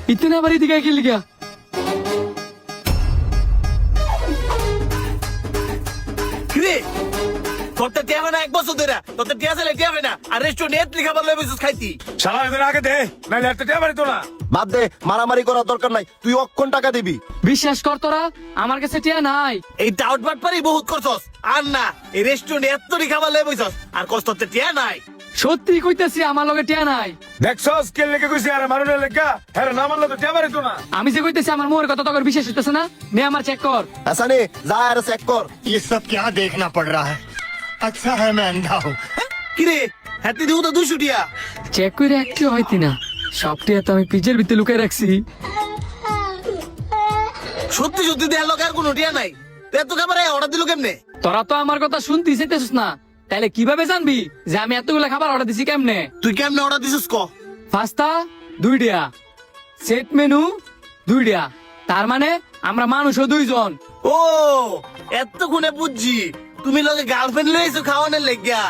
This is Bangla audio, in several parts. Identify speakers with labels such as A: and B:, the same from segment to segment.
A: इतने बारी दिखाई खेल गया
B: কিরে তোরটা টিয়াবে না এক বছর ধরে তোরটা টিয়া ছেলে টিয়াবে না আর রেস্টুরেন্ট লিখা বললে বিশেষ খাইতি
C: শালা এদের আগে দে নাইলে একটা টিয়া বাড়ি তো না।
D: বাদ দে, মারামারি করার দরকার নাই, তুই অক্ষণ টাকা দিবি।
A: বিশ্বাস কর তোরা আমার কাছে টিয়া নাই
B: এই টাউট বাট পারি বহুত করছস আর না এই রেস্টুরেন্ট এত লিখা বললে বুঝছস আর কষ্ট তোরটা টিয়া নাই
A: সত্যি কইতেছি আমার লগে টিয়া নাই
C: দেখছস কে লেগে কইছি আর মারুনের লেখা হ্যাঁ না মানলে তো টিয়া বাড়ি তো না।
A: আমি যে কইতেছি আমার মোর কথা তোর বিশ্বাস হইতেছে না নে আমার চেক কর
D: হাসানে যা আর চেক কর।
E: ये सब क्या देखना पड़ रहा है? अच्छा है मैं अंधा हूँ।
B: কিরে হাতি দিও তো 200 টিয়া
A: চেক করে একটু হইতি না সব টিয়া তো আমি পিজের ভিতরে লুকাই রাখছি
B: সত্যি সত্যি দেয়া লোক আর কোনো টিয়া নাই এত খাবার অর্ডার দিল কেমনে
A: তোরা তো আমার কথা শুনতে চাইতেছিস না তাইলে কিভাবে জানবি যে আমি এতগুলা খাবার অর্ডার দিছি কেমনে
B: তুই কেমনে অর্ডার দিছিস ক
A: পাস্তা 2 টিয়া সেট মেনু 2 টিয়া তার মানে আমরা মানুষও 2 জন
B: ও এত গুণে বুঝছি তুমি লগে গার্লফ্রেন্ড লইছো খাওয়ানোর লেগিয়া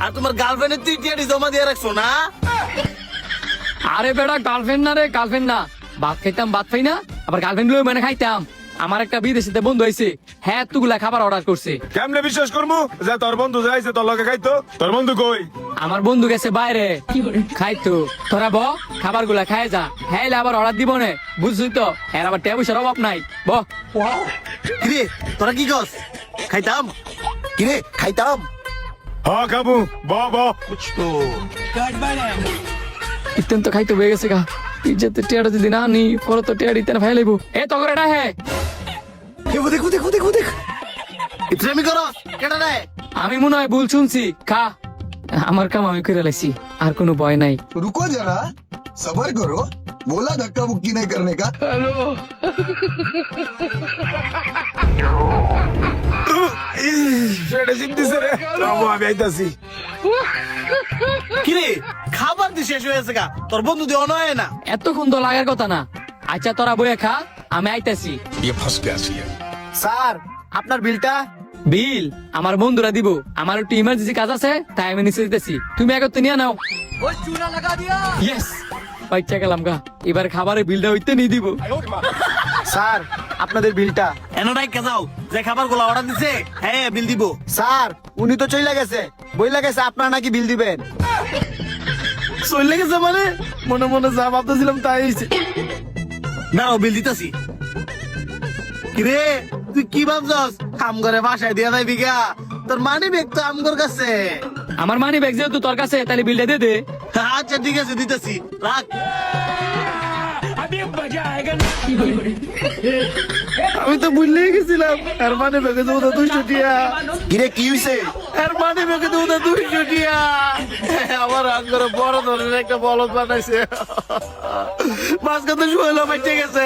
B: আর তোমার গার্লফ্রেন্ডের তুই টিয়াটি জমা দিয়ে রাখছো না
A: আরে বেটা গার্লফ্রেন্ড না রে গার্লফ্রেন্ড না ভাত খাইতাম ভাত খাই না আবার গার্লফ্রেন্ড লই মানে খাইতাম আমার একটা বিদেশিতে বন্ধু হয়েছে হ্যাঁ এতগুলা খাবার অর্ডার করছে
C: কেমনে বিশ্বাস করবো যে তোর বন্ধু যাইছে তোর লগে খাইতো তোর বন্ধু কই?
A: আমার বন্ধু গেছে বাইরে খাইতো তোরা ব খাবার গুলা খাই যা হ্যাঁ আবার অর্ডার দিব না বুঝছি তো এর আবার টেয়া পয়সার অভাব নাই ব
B: কিরে তোরা কি কস খাইতাম
D: কিরে খাইতাম?
C: হ্যাঁ খাবো ব ব
A: ইতেন তো খাইতে হয়ে গেছে গা ইজ্জতে টিয়াটা যদি না নি পরে তো টিয়া দিতে না ভাই লাইব এ তো করে এটা হ্যাঁ
B: ইত্রেমি করো কেডা রে
A: আমি মনে হয় ভুল শুনছি খা আমার কাম আমি করে লাইছি আর কোনো ভয় নাই
F: रुको जरा सबर करो बोला धक्का मुक्की नहीं करने का।
C: সেটা চিন্তিছে রে যাবো আমি আইতাছি।
B: কিরে খাবার দি শেষ হয়েছে গা তোর বন্ধু দিয়ে অনয় না
A: এতক্ষণ তো লাগার কথা না আচ্ছা তোরা বইয়া খা আমি আইতাছি
D: স্যার আপনার বিলটা।
A: বিল আমার বন্ধুরা দিব আমার একটু ইমার্জেন্সি কাজ আছে তাই আমি নিচে দিতেছি তুমি আগে তো নিয়ে নাও ইয়েস বাইচা গেলাম গা এবার খাবারের বিলটা হইতে নিয়ে দিব
D: স্যার আপনাদের বিলটা।
B: এনটাই কে যাও যে খাবার গুলো অর্ডার দিছে হ্যাঁ বিল দিব
D: স্যার উনি তো চইলা গেছে, বইলা গেছে আপনারা নাকি বিল দিবেন।
B: চলে গেছে মানে মনে মনে যা ভাবতেছিলাম তাই হইছে না ও বিল দিতাছি কিরে তুই কি ভাবছস কাম করে বাসায় দিয়া যাইবি গা তোর মানি ব্যাগ তো আমগর কাছে
A: আমার মানি ব্যাগ যেহেতু তোর কাছে তাহলে বিলটা দে দে
B: আচ্ছা ঠিক আছে দিতেছি রাখ আমি তো ভুলে গেছিলাম আর মানে ব্যাগে দেবো 200 টিয়া
D: কিরে কি হইছে?
B: আর মানে ব্যাগে দেবো 200 টিয়া আমার হাত করে বড় ধরনের একটা বলদ বানাইছে মাঝখানে শুয়ে বেঁচে গেছে